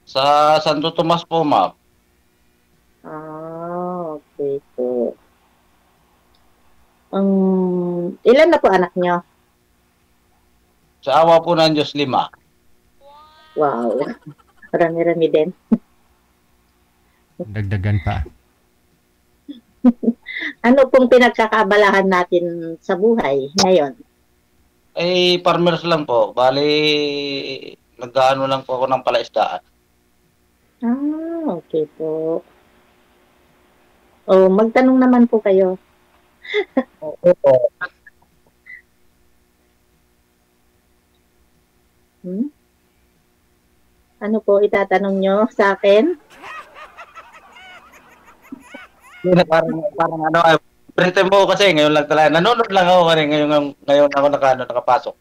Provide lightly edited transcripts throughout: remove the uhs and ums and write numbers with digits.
Sa Santo Tomas po, ma'am. Okay po. Ilan na po anak nyo? Sa awa po ng Diyos, 5. Wow. Rami-rami din. Dagdagan pa. Ano pong pinagkakabalahan natin sa buhay ngayon? Farmers lang po. Bali, nag-ano lang po ako ng palaisdaan. Okay po. Magtanong naman po kayo. Opo. Ano po itatanong nyo sa akin? Parang ano, first time mo kasi ngayon lang talaga. Nanonood lang ako kasi ngayon ako nakapasok.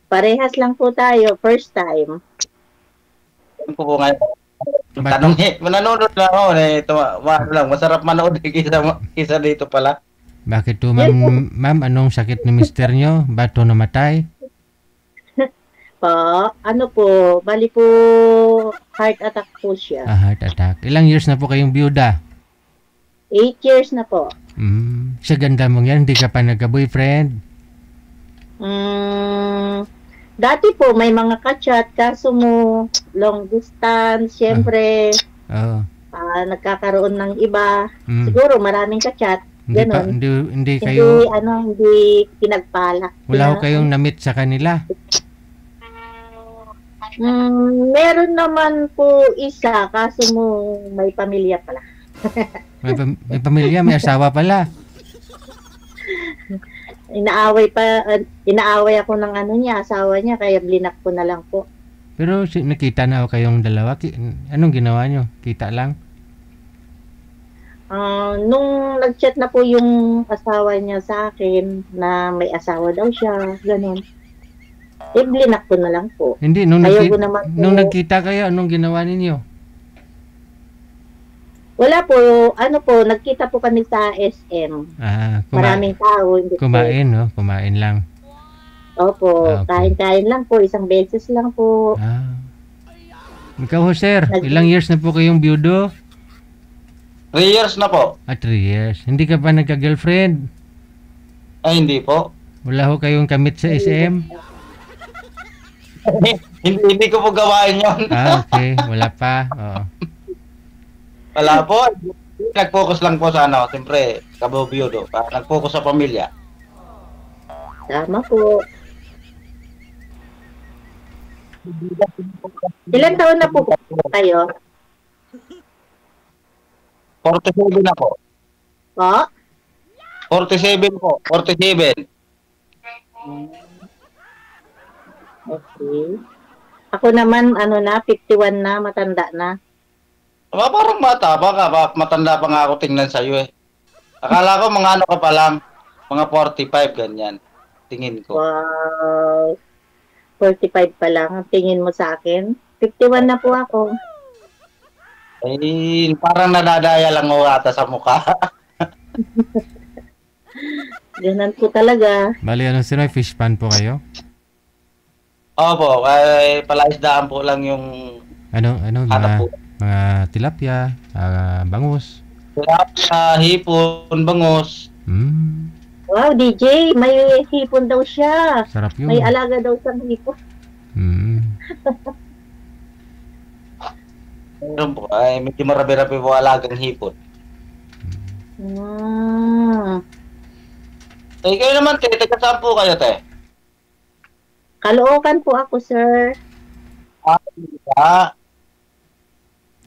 Parehas lang po tayo, first time. Ano po ngayon? Tanong nanonood lang ako. Masarap manood kisa dito pala. Bakit to, ma'am? Anong sakit ni mister nyo? Ba't to namatay? Ano po, bali po heart attack po siya. Heart attack. Ilang years na po kayong byuda? 8 years na po. Sa ganda mong yan, hindi ka pa nagka-boyfriend? Dati po may mga kachat, kaso mo long distance, syempre nagkakaroon ng iba. Siguro maraming kachat. Hindi kayo... Hindi pinagpala. Wala ko kayong na-meet sa kanila? Meron naman po isa, kaso mo may pamilya pala. May pamilya, may asawa pala. Inaaway ako ng asawa niya, kaya blinak ko na lang po. Pero nakita na ako kayong dalawa. Anong ginawa nyo? Kita lang? Nung nag-chat na po yung asawa niya sa akin na may asawa daw siya, ganun. Blinak ko na lang po. Hindi, nung nagkita kayo, anong ginawa ninyo? Wala po, nagkita po kami sa SM. Maraming tao. Kumain, no? Kumain lang. Opo, kain-kain lang po, isang beses lang po. Ikaw, sir, ilang years na po kayong byudo? 3 years na po. 3 years. Hindi ka pa nagka-girlfriend? Hindi po. Wala ho kayong kamit sa SM? hindi ko po gawain yun. Okay. Wala pa. Oo. Wala po. Nag-focus lang po sa siyempre, kabubiyudo. Nag-focus sa pamilya. Tama po. Ilan taon na po kayo? 47 na po. Po? 47 po. 47. Okay. Ako naman, 51 na, matanda na. Parang baka matanda pa nga ako tingnan sa'yo eh. Akala ko mga ka pa lang, mga 45, ganyan. Tingin ko. Wow. 45 pa lang ang tingin mo sa akin. 51 na po ako. Parang nadadaya lang mo ata sa mukha. Ganun po talaga. Bali, sino? Fish pan po kayo? Opo, palaisdaan po lang yung... Mga tilapia, bangus. Tilapia, hipon, bangus. Wow, DJ, may hipon daw siya. Sarap yun. May alaga daw sa hipon. Meron po, medyo marami-rami po alagang hipon. Kayo naman, taga saan po kayo, te? Caloocan po ako, sir.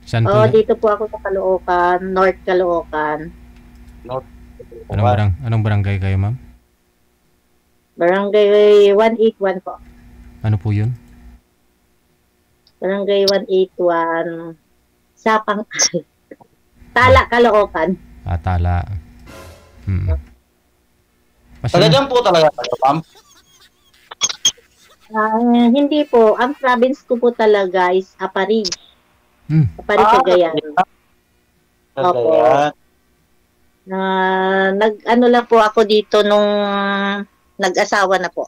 Saan po? Dito po ako sa Caloocan, North Caloocan. Anong barangay kayo, ma'am? Barangay 181 po. Ano po yun? Barangay 181, Sapang, Tala, Caloocan. Tala. Taga dyan po talaga kayo, ma'am? Hindi po. Ang province ko po talaga is Aparig. Aparig, Cagayan. Opo. Nag-ano lang po ako dito nung nag-asawa na po.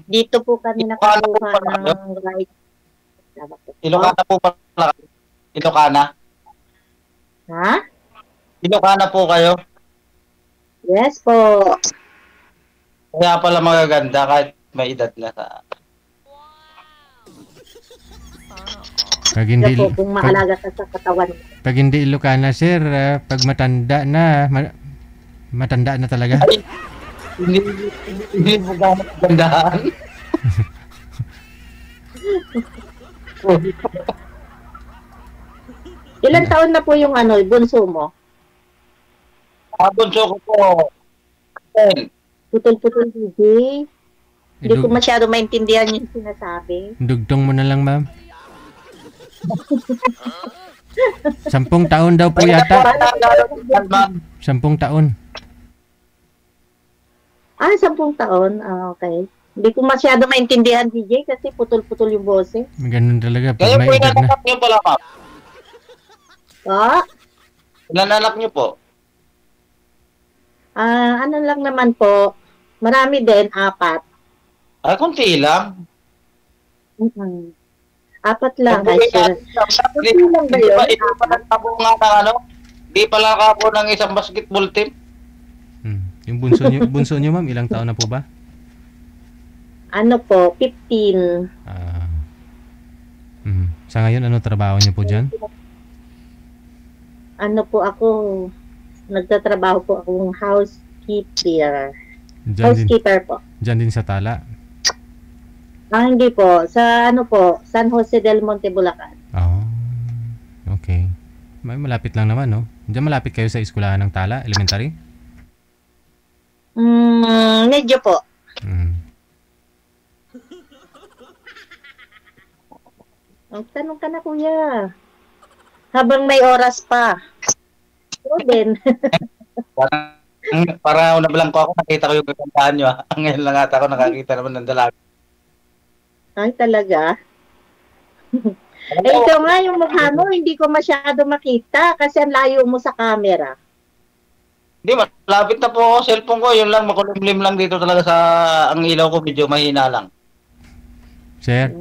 Dito po kami nakakuha ng right. Ilocana po pala. Ilocana. Ha? Ilocana po kayo. Yes po. Kaya pala magaganda kahit may edad na sa... Pag hindi, Kaya po, kung maalaga ka sa katawan. pag hindi Ilocana, sir, pag matanda na, matanda na talaga. Ay, hindi po gano'n magandaan. Ilang taon na po yung bunso mo? Bunso ko po. 10. Putol-putol, DJ. Hindi ko masyado maintindihan yung sinasabi. Dugtong mo na lang, ma'am. 10 taon daw po yata. 10 taon. 10 taon? Okay. Hindi ko masyado maintindihan, DJ, kasi putol-putol yung boses. Ganun talaga. Pag Kaya may po edad na. inananak niyo pala, ma'am. Pa? Inananak niyo po. Ano lang naman po. Marami din, 4. Ay, kunti lang. 4 lang. Ay, sir. Di lang ba yun? Ito pa nagtabo nga ng di pala ka po ng isang basketball team. Yung bunso nyo, ma'am, ilang taon na po ba? Ano po, 15. Sa ngayon, ano trabaho niyo po dyan? Ano po ako, nagtatrabaho po akong housekeeper. Housekeeper po. Dyan din sa Tala? Hindi po. Sa San Jose del Monte, Bulacan. Okay. May malapit lang naman, no? Diyan malapit kayo sa eskwelahan ng Tala, elementary? Medyo po. Tanong ka na, kuya. Habang may oras pa. Oo din. Para nabalang ko ako, nakita ko yung kakantahan nyo. Ngayon lang ata ako nakakita naman ng dalaga. Ay, talaga? Ikaw nga, yung mukha mo, hindi ko masyado makita kasi ang layo mo sa camera. Hindi, malapit na po ako. Cellphone ko, yun lang, makulimlim lang dito talaga sa ang ilaw ko, medyo mahina lang. Sir,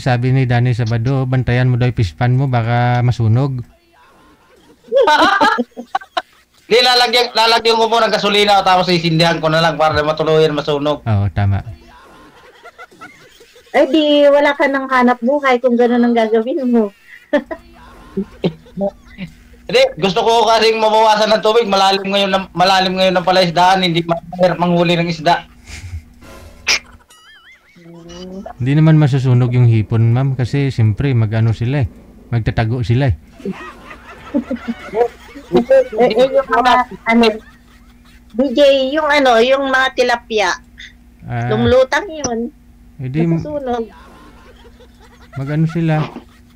sabi ni Danny Sabado, bantayan mo daw yung pispan mo, baka masunog. Hindi, lalagyan ko po ng gasolina tapos isindihan ko na lang para matuluyan masunog. Oo, tama. Ay, di, wala ka nang hanap buhay kung gano'n ang gagawin mo. Hindi, gusto ko kasing mabawasan ng tubig. Malalim ngayon ng palaisdaan, hindi mahirap manghuli ng isda. Hindi naman masusunog yung hipon, ma'am, kasi siyempre mag-ano sila magtatago sila Yung mga, DJ, yung mga tilapia. Lumulutang yun. Hindi, masusunog. Mag-ano sila,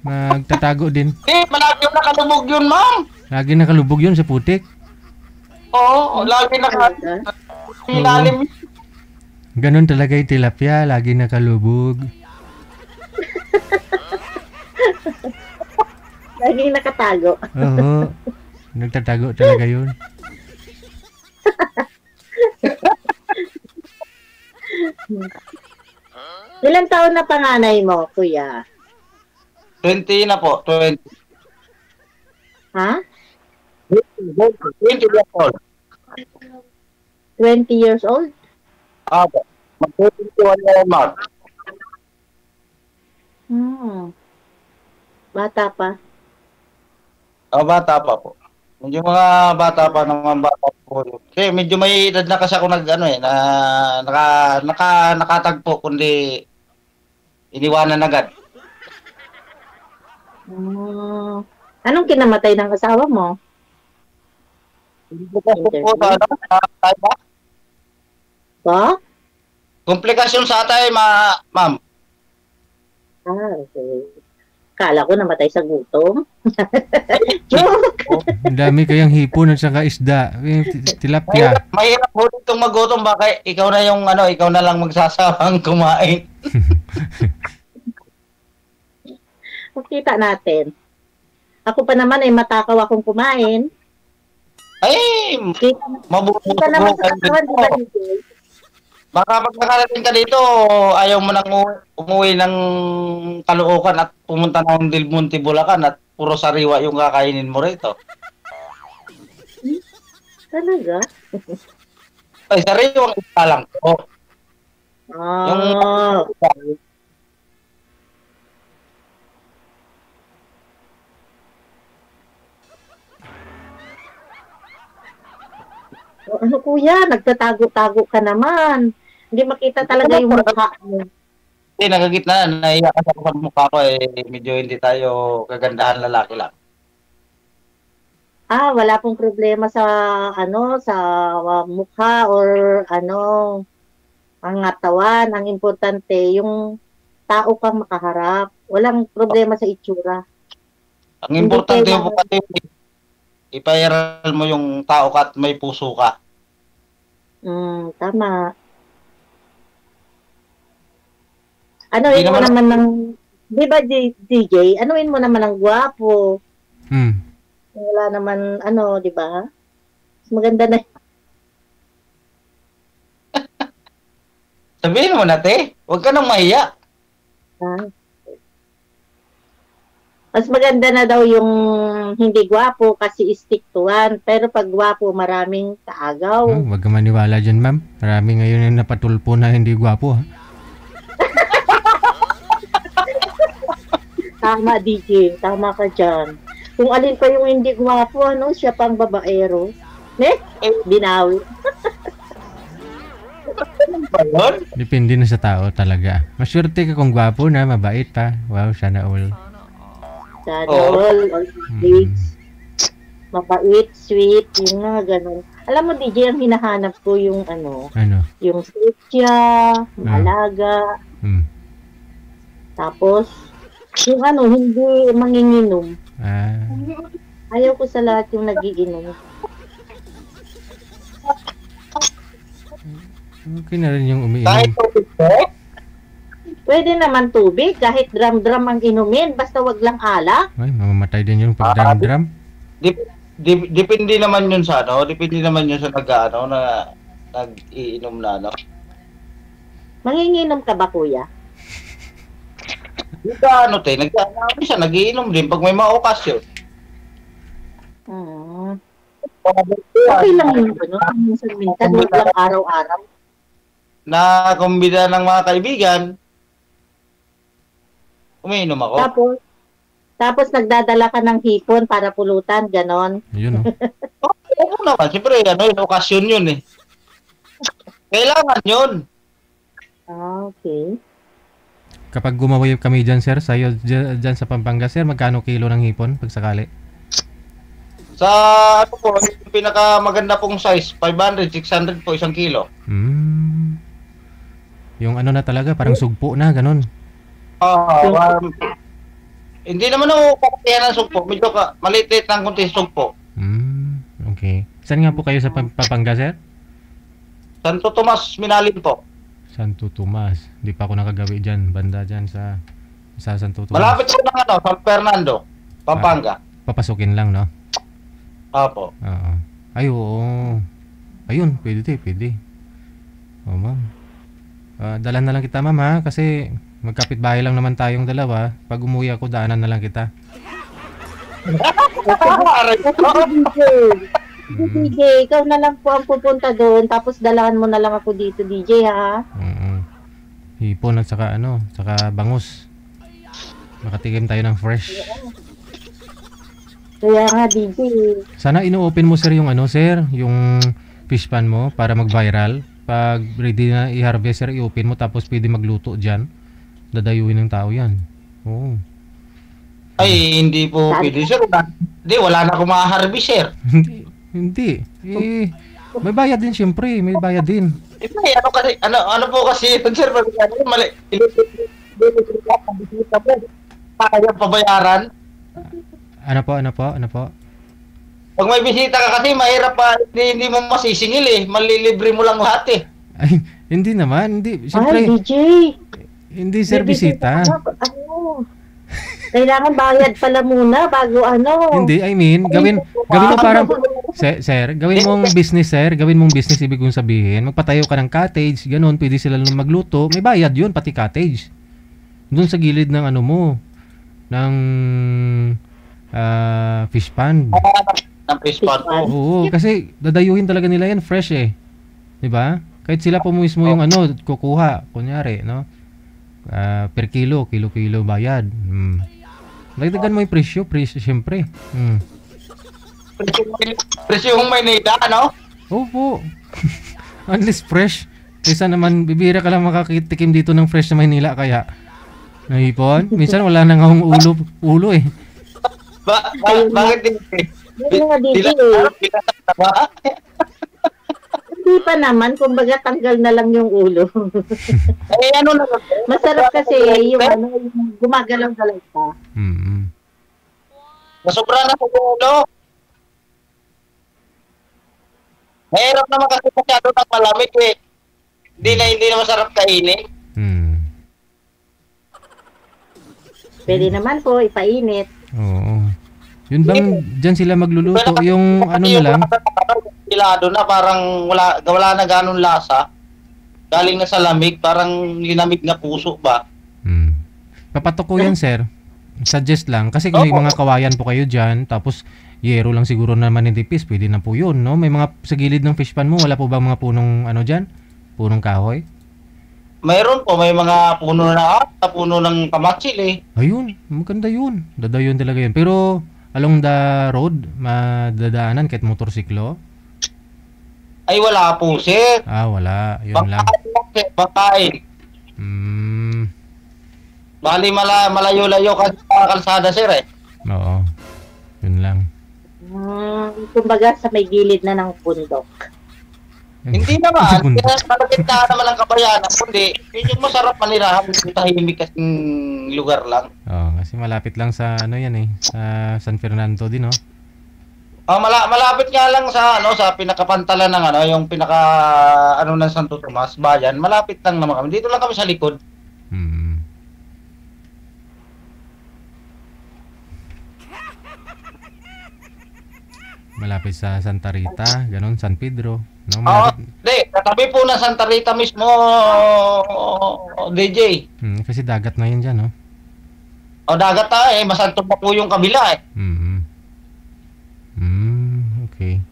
magtatago din. Malagi nakalubog yun, ma'am. Lagi nakalubog yun sa putik. Oo, lagi ilalim. Ganon talaga yung tilapia, lagi nakalubog. Lagi nakatago. Oo, nagtatago talaga yun. Ilang taon na panganay mo, kuya? 20 na po, 20. Ha? 20 years old. 20 years old? Opo. Mag-21 na yung March. Bata pa. Bata pa po. Medyo mga bata pa naman bata po. Kasi medyo may edad na kasi ako nakatagpo kundi iniwanan agad. Anong kinamatay ng asawa mo? Ba? Komplikasyon sa atay, ma'am. Okay. Kala ko namatay sa gutom. Joke! Ang dami kayang hipon at saka isda. Tilapia. Mahirap po itong magutom. Baka ikaw na lang magsasawang kumain. Makita natin. Ako pa naman ay matakaw akong kumain. Ay! Kita naman sa katawan, di ba, DJ? Baka pag nakarating ka dito, ayaw mo nang umuwi ng Caloocan at pumunta ng Del Monte, Bulacan at puro sariwa yung kakainin mo rito. Talaga? Ay, sariwang isa lang po. Yung ano kuya, nagtatago-tago ka naman. Hindi makita talaga yung mukha mo. Hindi, nagagitna. Naiya ka sa mukha ko medyo hindi tayo kagandahan lalaki lang. Wala pong problema sa sa mukha or ang katawan. Ang importante, yung tao kang makaharap. Walang problema sa itsura. Ang importante po kasi ipa-viral mo yung tao ka at may puso ka. Tama. Anuin mo naman ng, di ba DJ, anuin mo naman ng gwapo. Wala naman, di ba? Maganda na. Sabihin mo na, te. Huwag ka nang mahiya. Mas maganda na daw yung hindi gwapo kasi stick to one. Pero pag gwapo, maraming kaagaw. Huwag ka maniwala dyan, ma'am. Marami ngayon yung napatulpo na hindi gwapo, ha? Tama, DJ. Tama ka dyan. Kung alin pa yung hindi gwapo, siya pang babaero. Binawi. Depende na sa tao talaga. Maswerte ka kung gwapo na, mabait pa. Wow, sana all. Sana all sweets. Mabait, sweet, yung ganun. Alam mo, DJ, ang hinahanap ko yung yung sweet siya, maalaga. Tapos, yung hindi manginginom. Ayaw ko sa lahat yung nagiinom. Okay na rin yung umiinom. Pwede naman tubig, kahit drum-drum ang inumin, basta wag lang alak. Ay, mamamatay din yung pag drum-drum. Depende naman yun sa depende naman yun sa nag-iinom na Manginginom ka ba, kuya? Siya nagiinom din pag may maokasyon. Okay lang yun, minsan wag lang araw-araw. Na kumbida ng mga kaibigan, umiinom ako. Tapos nagdadala ka ng hipon para pulutan, ganon. Yun, Oo naman, siyempre, okasyon yun eh. Kailangan yun. Okay. Kapag gumawa kami dyan, sir, sa'yo dyan sa Pampanga, sir, magkano kilo ng hipon pag sakali? Sa yung pinakamaganda pong size, 500, 600 po isang kilo. Yung na talaga, parang sugpo na, ganun. Hindi naman ako kakatiyan ng sugpo. Medyo maliit ng kunti sugpo. Okay. Saan nga po kayo sa Pampanga, sir? Santo Tomas, Minalin po. Santo Tomas. Di pa ako nakagawi dyan. Banda dyan sa Santo Tomas. Malapit po ng San Fernando, Pampanga. Papasukin lang, no? Opo. Oo. Ay, oo. Ayun, pwede. Oo, ma'am. Dalan na lang kita, ma'am, ha? Kasi magkapit-bahay lang naman tayong dalawa. Pag umuwi ako, daanan na lang kita. DJ, ikaw na lang po ang pupunta doon, tapos dalahan mo na lang ako dito, DJ, ha? Hipon at saka saka bangus. Makatikim tayo ng fresh. Kaya nga, DJ. Sana ino-open mo, sir, yung sir, yung fish pan mo para mag-viral. Pag ready na i-harvest, sir, i-open mo tapos pwede magluto dyan. Dadayuin ng tao yan. Oo. Ay, hindi po pwede, sir. Hindi, wala na akong ma-harvest, sir. Hindi. May bayad din, syempre. May bayad din. Ano po kasi, sir, mali. Kaya pabayaran. Ano po? Pag may bisita ka kasi, mahirap pa. Hindi mo masisingil eh. Malilibre mo lang lahat eh. Ay, hindi naman. Hindi. Siyempre, DJ. hindi, sir, bisita. Kailangan bayad pala muna bago ano. Hindi, I mean, gawin mo parang, sir, gawin mong business, sir. Gawin mong business, ibig kong sabihin. Magpatayo ka ng cottage, ganun, pwede sila magluto. May bayad yun, pati cottage. Doon sa gilid ng ano mo, ng fish pond. Ng fish pond. Oo, kasi dadayuhin talaga nila yan, fresh eh. Diba? Kahit sila po mismo yung ano, kukuha, kunyari, no? Per kilo bayad. Dagdagan mo yung presyo, syempre. Presyo yung Maynila, no? Opo. Unless fresh. Kaysa naman, bibira ka lang makakitikim dito ng fresh na Maynila, kaya nahipon. Minsan wala nang akong ulo eh. Bakit din? Hindi pa naman, kumbaga tanggal na lang yung ulo. Ano na? Masarap kasi yung ano, yung gumagalaw-galaw pa. Nasobra na sa ulo. Mahirap naman kasi masyado ng malamig eh. Hindi na masarap kainin. Pwede naman po, ipainit. Oo. Yun bang dyan sila magluluto? Yung ano na lang? Pilado na, parang wala na ganun lasa. Galing na sa lamig, parang linamig na puso ba? Papatok ko yan, sir. Suggest lang. Kasi kung may mga kawayan po kayo dyan, tapos yero lang siguro naman nitipis, pwede na po yun, no? May mga sa gilid ng fish pan mo, wala po ba mga punong ano dyan? Punong kahoy? Mayroon po, may mga puno na puno ng kamatsil eh. Ayun, maganda yun. Dadayon talaga yun. Pero along the road, madadaanan kahit motorsiklo? Ay wala po, sir. Wala. Yun lang. Bakain. Bali malayo-layo kasi sa kalsada, sir eh. Oo. Yun lang. Kumbaga sa may gilid na ng bundok. Hindi naman. Kaya malapit na naman ang kabayanan. Kundi, yung masarap manirahan yung tahimik kasing lugar lang. Oo, kasi malapit lang sa ano yan eh. Sa San Fernando din, no? Malapit nga lang sa sa pinakapantalan ng yung pinaka ng Santo Tomas, bayan. Malapit lang naman kami. Dito lang kami sa likod. Malapit sa Santa Rita, ganun, San Pedro, no? Katabi po ng Santa Rita mismo, DJ. Kasi dagat na yun dyan, no? Dagat masanto pa po yung kabila eh. Okay.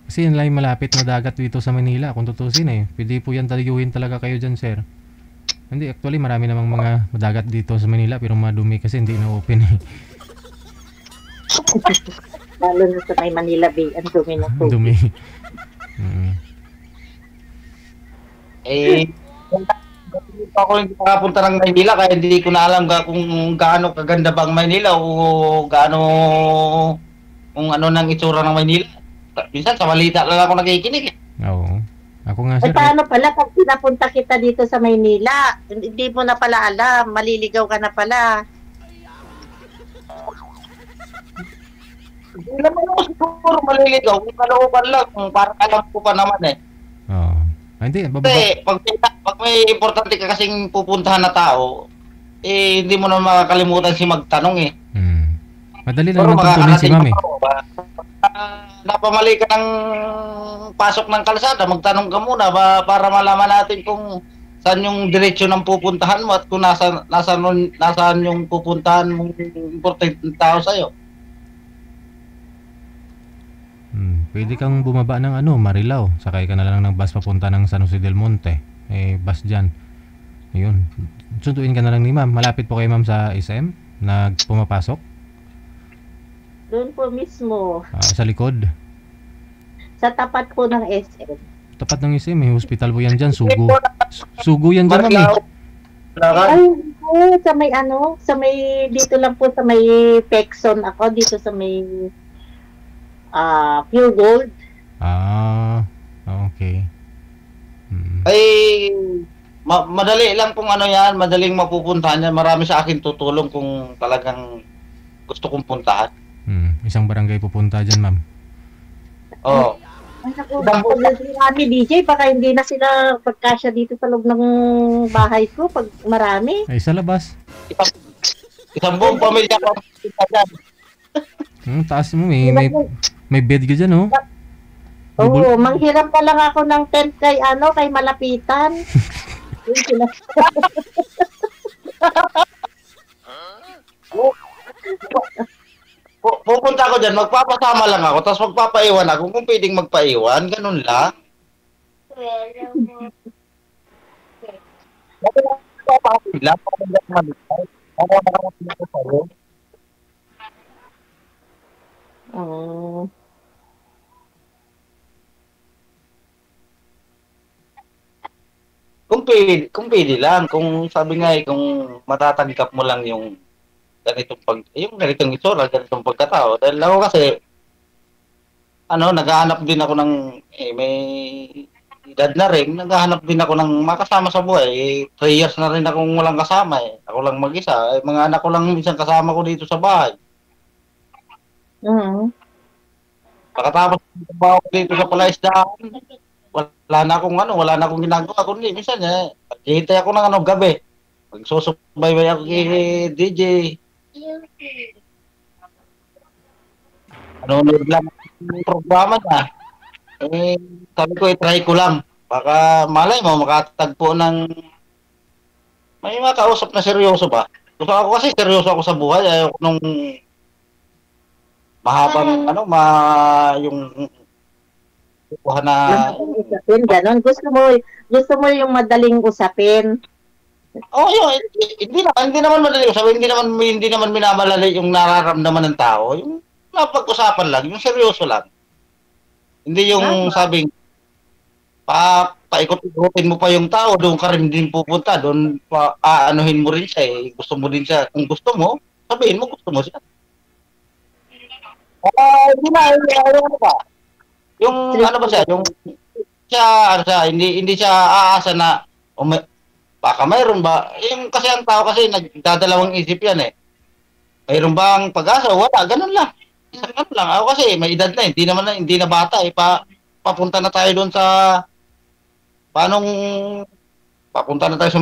Kasi yan lang yung malapit na dagat dito sa Manila, kung tutusin eh. Pwede po yan taliyuhin talaga kayo dyan, sir. Hindi, actually marami namang mga dagat dito sa Manila, pero madumi kasi hindi na-open eh. Lalo na sa may Manila Bay, ang dumi ng tubig. Dumi. Ako hindi nakapunta ng Maynila kaya hindi ko na alam kung gaano kaganda bang Maynila o gaano kung ano nang itsura ng Maynila. Minsan sa balita lang ako nakikinig eh. Oo. Ako nga, sir. Paano pala pag pinapunta kita dito sa Maynila, hindi mo na pala alam, maliligaw ka na pala. Hindi naman ako siguro maliligaw. Kung kalooban lang, parang alam ko pa naman eh. Oo. Hindi, kasi pag may importante ka kasing pupuntahan na tao, hindi mo na makakalimutan si magtanong eh. Madali lang naman tuntunin si ma'am eh. Napamali ka ng pasok ng kalsada, magtanong ka muna para malaman natin kung saan yung diretsyo ng pupuntahan mo at kung nasaan yung pupuntahan mong importante tao sa'yo. Pwede kang bumaba ng Marilao. Sakay ka na lang ng bus papunta ng San Jose del Monte. Bus dyan. Ayun. Sunduin ka na lang ni ma'am. Malapit po kay ma'am sa SM na pumapasok? Doon po mismo. Sa likod? Sa tapat po ng SM. Tapat ng SM. May hospital po yan dyan. Sugo yan dyan, ma'am. Ay, sa may sa may, dito lang po sa may Pexon ako. Dito sa may Pure Gold. Okay. Ay, madali lang kung yan, madaling mapupuntahan yan. Marami sa akin tutulong kung talagang gusto kong puntahan. Isang barangay pupunta dyan, ma'am. Oo. Ay, naku, marami DJ, baka hindi na sila pagkasya dito sa loob ng bahay ko pag marami. Ay, sa labas. Isang buong pamilya ko. Taas mo, may bed ka dyan, oh. Oo, manghiram na lang ako ng tent kay malapitan. Pupunta ako dyan, magpapasama lang ako, tapos magpapaiwan ako kung pwedeng magpaiwan, ganun lang. Oo. Kung pwede lang, kung sabi nga kung matatanggap mo lang yung ganitong itsura, ganitong pagkatao. Dahil ako kasi, naghahanap din ako ng, may edad na rin, naghahanap din ako ng makasama sa buhay. 3 years na rin akong walang kasama eh. Ako lang mag-isa. Mga anak ko lang minsan kasama ko dito sa bahay. Pagkatapos trabaho ko dito sa palaisdaan, wala na akong ginagawa kundi minsan naghihintay ako ng gabi. Magsusubaybay ako kay DJ. Nanonood lang ng programa niya. Sabi ko, try ko lang. Baka malay mo, makatagpo ng may makausap na seryoso ba? Gusto ako kasi seryoso ako sa buhay. Ayoko nung mahabang, yung na usapin, ganon. Gusto mo yung madaling usapin. Yun. Hindi naman madaling usapin. Hindi naman minamalali yung nararamdaman ng tao. Yung napag-usapan lang, yung seryoso lang. Hindi yung sabing, paikot-ikotin mo pa yung tao, doon ka rin din pupunta, doon aanuhin mo rin siya eh. Gusto mo din siya. Kung gusto mo, sabihin mo gusto mo siya. Hindi ba? Yung ba siya, yung hindi siya aasa na baka mayroon ba, yung kasi ang tao kasi nagdadalawang isip yan eh. Mayroon bang pag-asa? Wala, ganun lang. Ganun lang. Ako kasi may edad na, hindi na bata eh. Papunta na tayo doon sa papunta na tayo sa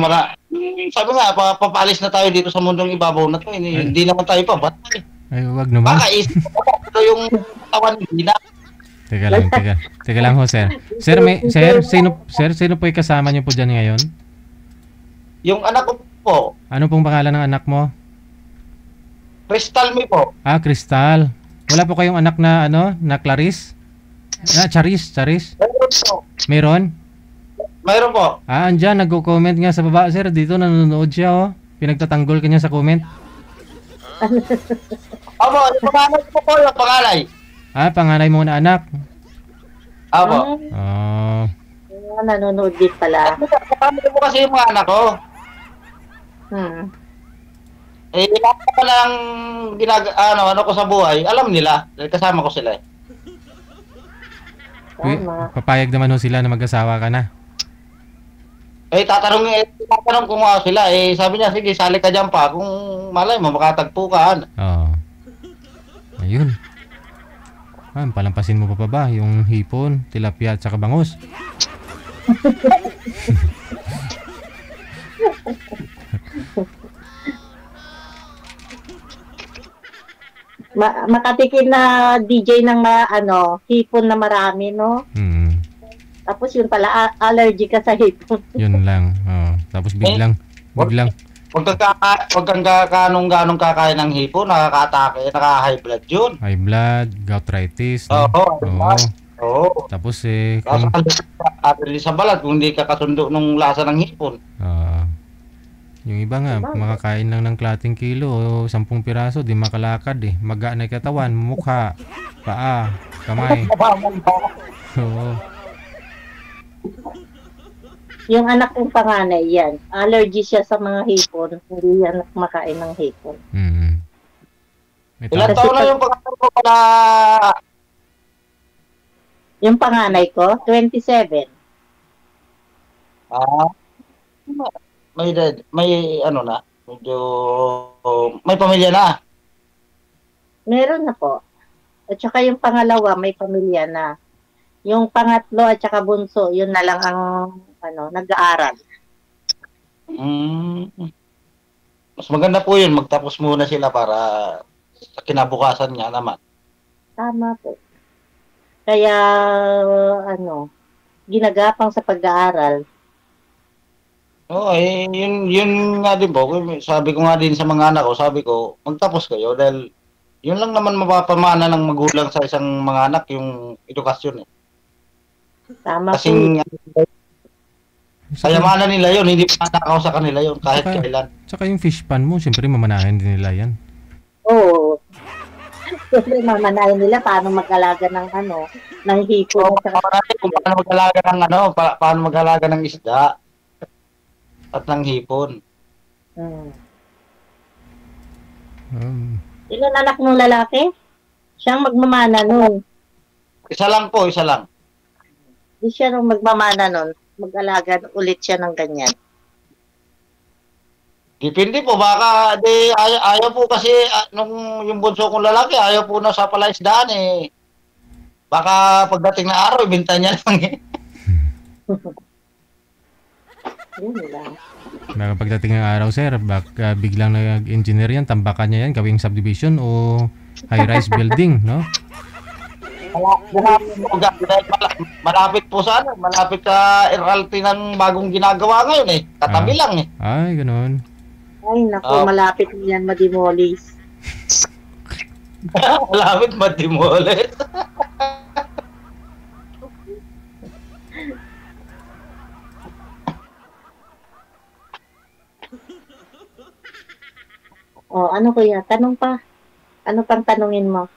sabi nga, papalis na tayo dito sa mundong ibabaw na to. Hindi naman tayo pa bata eh. Ay, wag naman. Baka isip ko yung tawan hindi na. Teka lang ho, sir. Sir, sino po yung kasama niyo po dyan ngayon? Yung anak ko po. Ano pong pangalan ng anak mo? Crystal May po. Crystal. Wala po kayong anak na na Clarice? Charis. Meron po. Meron? Mayroon po. Andyan, nagko-comment nga sa baba, sir. Dito nanonood siya, oh. Pinagtatanggol kanya sa comment. Yung panganay po po, yung panganay. Panganay mo na anak. Apo. Nanonood din pala. Kasama ko kasi yung mga anak ko. Lahat pa lang ko sa buhay, alam nila. Dahil kasama ko sila eh. Papayag naman ho sila na mag-asawa ka na. Tatanong ko nga sila eh. Sabi niya, sige, sali ka dyan pa. Kung malay mo, makatagpo ka. Ayun. Palampasin mo pa ba yung hipon, tilapia at saka bangus? Makatikim na DJ ng hipon na marami, no? Tapos yun pala, allergy ka sa hipon. Yun lang. Tapos biglang. Huwag kang ganong kakain ng hipon, nakaka-atake, naka-high blood yun. High blood, goutritis. Oo. Tapos Atili sa balat kung hindi ka kasundo nung lasa ng hipon. Yung iba nga, makakain lang ng klating kilo o 10 piraso, di makalakad eh. Maga na katawan, mukha, paa, kamay. Oo. Yung anak kong panganay, yan. Allergy siya sa mga hipon. Hindi yan makain ng hipon. Ilan taon na yung panganay ko pala? Yung panganay ko, 27. May pamilya na. Meron na po. At saka yung pangalawa, may pamilya na. Yung pangatlo at saka bunso, yun na lang ang nag-aaral. Mas maganda po yun, magtapos muna sila para sa kinabukasan niya naman. Tama po. Kaya, ano, ginagapang sa pag-aaral. Oo, yun nga din po. Sabi ko nga din sa mga anak ko, sabi ko, magtapos kayo dahil yun lang naman mapapamana ng magulang sa isang mga anak, yung edukasyon. Tama po. Kasing kayamanan nila yun, hindi manakaw sa kanila yun kahit kailan. Tsaka yung fish pan mo, siyempre mamanahin din nila yan. Oo. Siyempre mamanahin nila paano mag-alaga ng ng hipon. Kung paano mag-alaga ng paano mag-alaga ng isda at ng hipon. Ilan anak ng lalaki? Siyang magmamana nun. Isa lang po, isa lang. Di siya nung magmamana nun. Mag-alaga ulit siya ng ganyan. Depende po, baka ayaw po kasi nung yung bunso kong lalaki, ayaw po na sa palaisdaan eh. Baka pagdating na araw, ibenta niya lang eh. Yun lang. Baka pagdating ng araw, sir, baka biglang nag-engineer yan, tambakan niya yan, gawing subdivision o high-rise building, no? Malapit po sa malapit sa Iralty ng bagong ginagawa ngayon eh. Katabi lang eh. Ay, ganun. Ay, naku, malapit niyan madimolis. Malapit madimolis. Ano kuya? Tanong pa. Ano pang tanungin mo?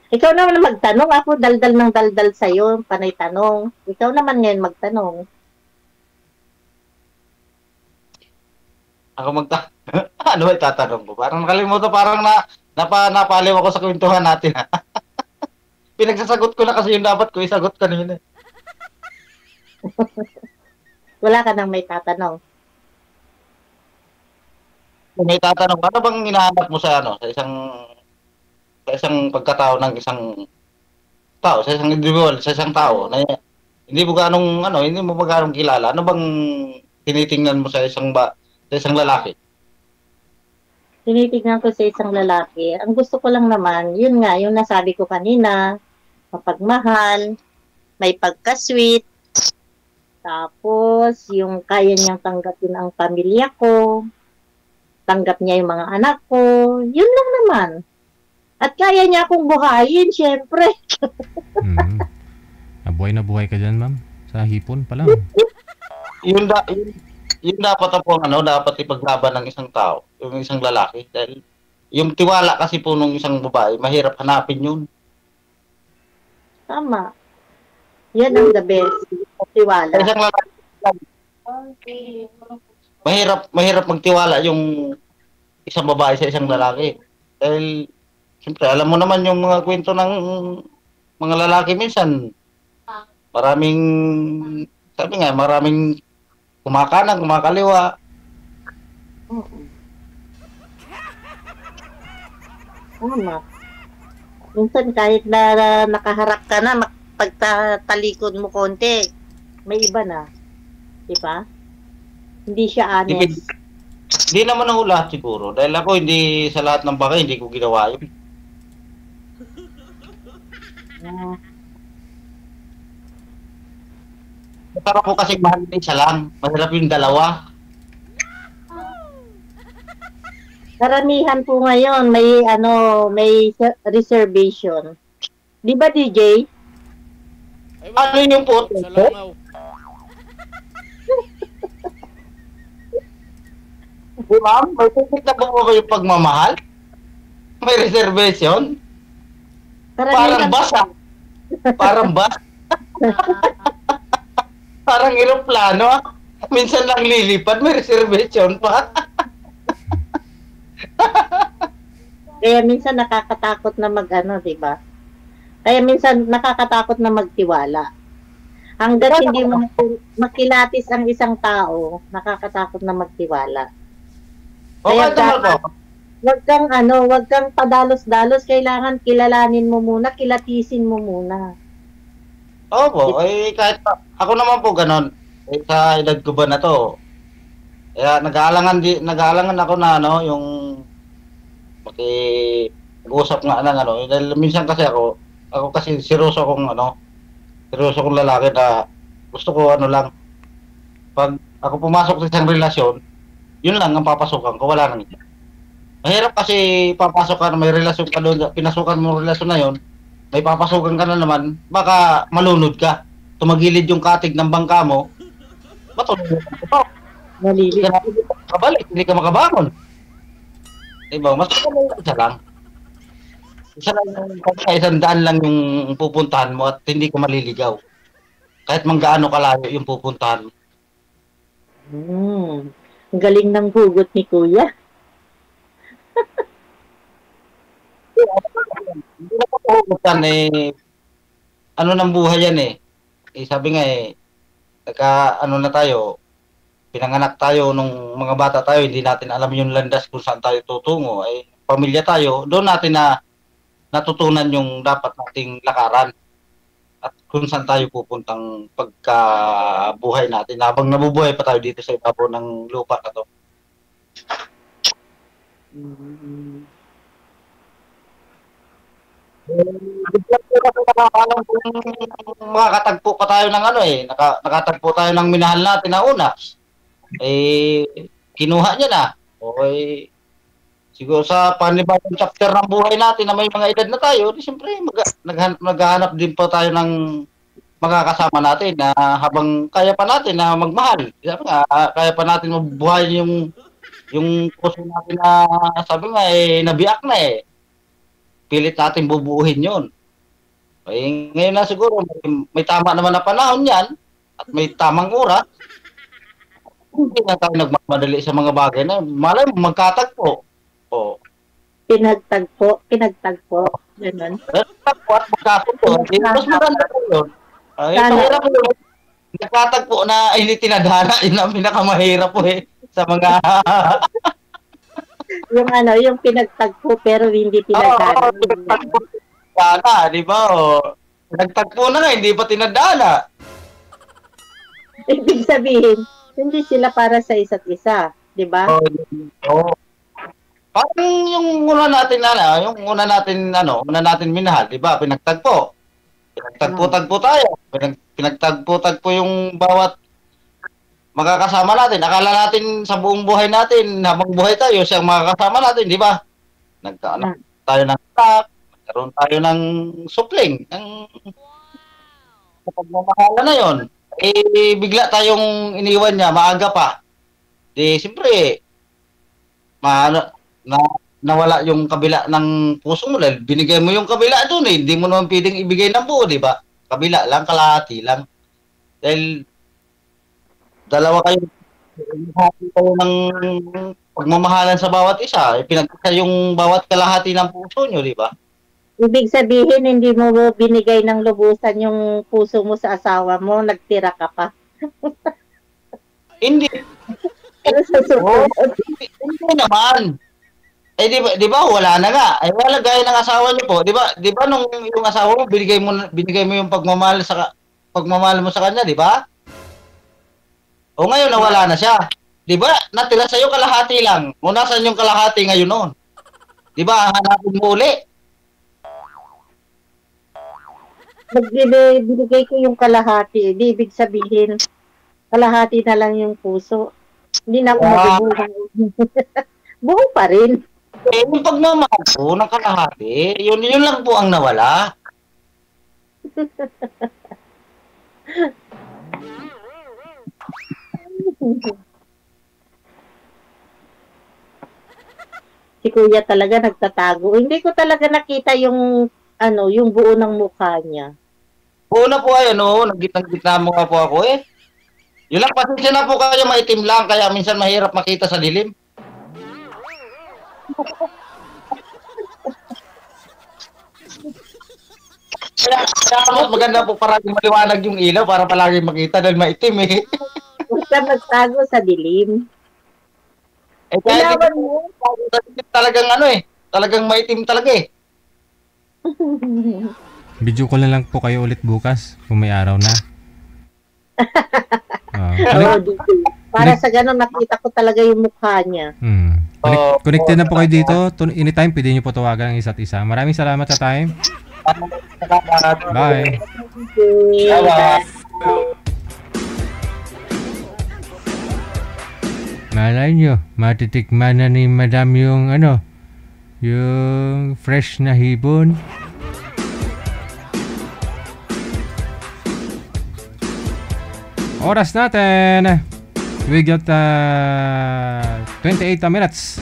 Ikaw naman magtanong. Ako daldal ng daldal sa'yo. Panay tanong. Ikaw naman ngayon magtanong. Ako ano ba itatanong ko? Parang nakalimutan, parang napaliw ako sa kwentuhan natin. Pinagsasagot ko na kasi yung dapat ko isagot kanina. Wala ka nang may tatanong. May tatanong, ano bang hinahanap mo sa sa isang pagkatao ng isang tao, sa isang individual, sa isang tao na hindi mo ganong kilala. Ano bang tinitingnan mo sa isang lalaki? Tinitignan ko sa isang lalaki. Ang gusto ko lang naman, yun nga, yung nasabi ko kanina, mapagmahal, may pagka-sweet, tapos yung kaya niyang tanggapin ang pamilya ko, tanggap niya yung mga anak ko, yun lang naman. At kaya niya akong buhayin, syempre. Buhay na buhay ka dyan, ma'am. Sa hipon pa lang. Yun dapat po dapat ipaglaban ng isang tao, yung isang lalaki. Dahil yung tiwala kasi po ng isang babae, mahirap hanapin yun. Tama. Yan ang the best. Tiwala. Isang lalaki, mahirap magtiwala yung isang babae sa isang lalaki. Dahil, siyempre, alam mo naman yung mga kwento ng mga lalaki minsan, maraming kumakanan, kumakaliwa. Tama. Minsan kahit na nakaharap ka na, pagtalikod mo konti, may iba na. Diba? Hindi siya honest. Hindi naman ako lahat siguro. Dahil ako hindi sa lahat ng bagay, hindi ko ginawa yun. Masarap ko kasi mahal isa lang. Masarap yung dalawa. Karamihan po ngayon, may reservation. Di ba, DJ? Ano yung po? Di ma'am, may titik na ba yung pagmamahal? May reservation? Parang bus ah. Parang bus. Parang eroplano ah. Minsan lang lilipad, may reservation pa. Kaya minsan nakakatakot na di ba? Kaya minsan nakakatakot na magtiwala. Hanggat hindi mo makilatis ang isang tao, nakakatakot na magtiwala. Kaya wag kang padalos-dalos, kailangan kilalanin mo muna, kilatisin mo muna. Opo, kahit ako naman po ganon. Sa edad ko ba na to, Kaya nag-aalangan ako na ano, yung mag-usap nga ng ano, dahil minsan kasi ako kasi seryoso kong lalaki na gusto ko ano lang, pag ako pumasok sa isang relasyon, yun lang ang papasukan ko, wala nang iba. Mahirap kasi papasok ka na may relasyon ka doon, pinasukan mo relasyon na yun, may papasukan ka na naman, baka malunod ka. Tumagilid yung katig ng bangka mo, matulog ka. Hindi ka makabalik, hindi ka makabangon. Diba? Mas isa lang. Isa lang yung 100 lang yung pupuntahan mo at hindi ka maliligaw. Kahit gaano kalayo yung pupuntahan mo. Ang galing ng hugot ni Kuya. Hindi na papahugutan ano ng buhay yan sabi nga na tayo, pinanganak tayo nung mga bata tayo, hindi natin alam yung landas kung saan tayo tutungo. Pamilya tayo, doon natin natutunan yung dapat nating lakaran at kung saan tayo pupuntang pagkabuhay natin habang nabubuhay pa tayo dito sa ibabaw ng lupa na to. Makakatagpo pa tayo ng nakatagpo tayo ng minahal natin na una. Kinuha niya na. Okay. Siguro sa panibagong chapter ng buhay natin na may mga edad na tayo, siyempre maghahanap din po tayo ng makakasama natin na habang kaya pa natin na magmahal. Sabi nga, kaya pa natin mabuhay yung puso natin na sabi nga nabiyak na pilit natin bubuuhin yun. Ngayon na siguro may tama naman na panahon yan at may tamang oras. Hindi na tayo nagmamadali sa mga bagay na malay mo magkatagpo. Pinagtagpo. Ganun. Pinagtagpo at magkasundo. Mas maganda po yun. Mahirap po yun. Nagkatagpo na hindi tinadhana. Yun ang pinakamahirap po sa mga... yung pinagtagpo pero hindi tinadhana. Pinagtagpo. Di ba? Nagtagpo na nga, hindi pa tinadhana. Ibig sabihin, hindi sila para sa isa't isa. Di ba? Oo. Parang yung una natin minahal, di ba? Pinagtagpo tayo. Pinagtagpo yung bawat makakasama natin. Akala natin sa buong buhay natin, habang buhay tayo, siyang makakasama natin, di ba? Nagkaroon tayo ng anak, nagkaroon tayo ng supling, ng pagmamahala na yon. Bigla tayong iniwan niya, maaga pa. Siyempre, nawala yung kabila ng puso mo dahil binigay mo yung kabila doon hindi mo naman pwedeng ibigay ng buo, di ba? Kabila lang, kalahati lang. Dahil dalawa kayo ng pagmamahalan sa bawat isa, pinagkita yung bawat kalahati ng puso nyo, di ba? Ibig sabihin, hindi mo binigay ng lubusan yung puso mo sa asawa mo, nagtira ka pa. Hindi. Hindi naman. Di ba wala na nga. Wala gaya ng asawa niyo po. Di ba nung yung asawa mo binigay mo yung pagmamahal mo sa kanya, di ba? O ngayon nawala na siya. Di ba? Natira sa iyo kalahati lang. O nasaan yung kalahati ngayon noon? Di ba? Hanapin mo uli. Binigay ko yung kalahati. Di ibig sabihin kalahati na lang yung puso. Hindi na ako mabubuhay. Buo pa rin. Yung pagmamahal po ng kalahati, yun lang po ang nawala. Si Kuya talaga nagtatago. Hindi ko talaga nakita yung yung buo ng mukha niya. Buo na po nagitang-gitna mo nga po ako Yun lang, pasensya na po kayo, maitim lang, kaya minsan mahirap makita sa dilim. Kaya maganda po parang maliwanag yung ilaw para palagi makita dahil maitim Huwag ka magtago sa dilim. Kaya talagang talagang maitim talaga Video call na lang po kayo ulit bukas kung may araw na. Para sa ganun, nakita ko talaga yung mukha niya. Connected na po kayo dito. Anytime, pwede nyo po tawagan ang isa't isa. Maraming salamat sa time. Bye. Bye. Malay nyo, matitikman na ni Madam yung yung fresh na hibon. Oras natin. We got 28 minutes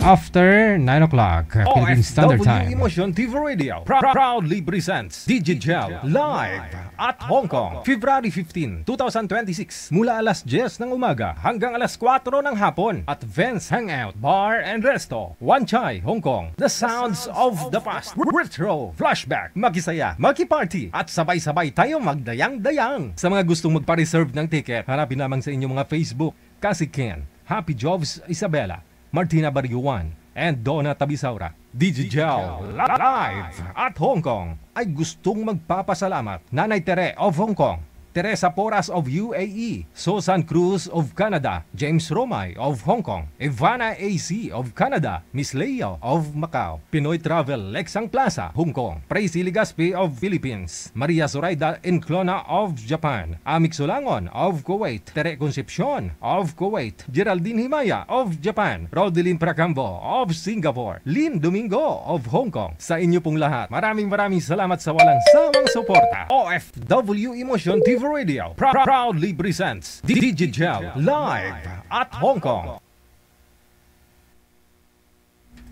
after 9 o'clock Philippine Standard Time. Emotion TV Radio proudly presents DJ Gel live at Hong Kong, February 15, 2026 mula alas 10 ng umaga hanggang alas 4 ng hapon at Vance Hangout Bar and Resto, Wan Chai, Hong Kong. The sounds of the past, retro, flashback, makisaya, makiparty at sabay-sabay tayo magdayang-dayang. Sa mga gustong magpa-reserve ng ticket, hanapin lamang sa inyong mga Facebook, Kasi Ken, Happy Jobs Isabela, Martina Barriuan, and Donna Tabisaura. DJ Gel live at Hong Kong ay gustong magpapasalamat Nanay Tere of Hong Kong, Teresa Porras of UAE, Susan Cruz of Canada, James Romay of Hong Kong, Ivana AC of Canada, Miss Leo of Macau, Pinoy Travel Lexang Plaza, Hong Kong, Praise Ligaspi of Philippines, Maria Zoraida Enclona of Japan, Amik Solangon of Kuwait, Tere Concepcion of Kuwait, Geraldine Himaya of Japan, Rodelin Pracambo of Singapore, Lynn Domingo of Hong Kong. Sa inyo pong lahat, maraming salamat sa walang sawang suporta. OFW Emotion TV Radio proudly presents DJ Gel live at Hong Kong.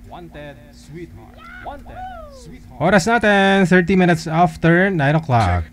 Wanted Sweetheart. Oras natin 30 minutes after 9 o'clock.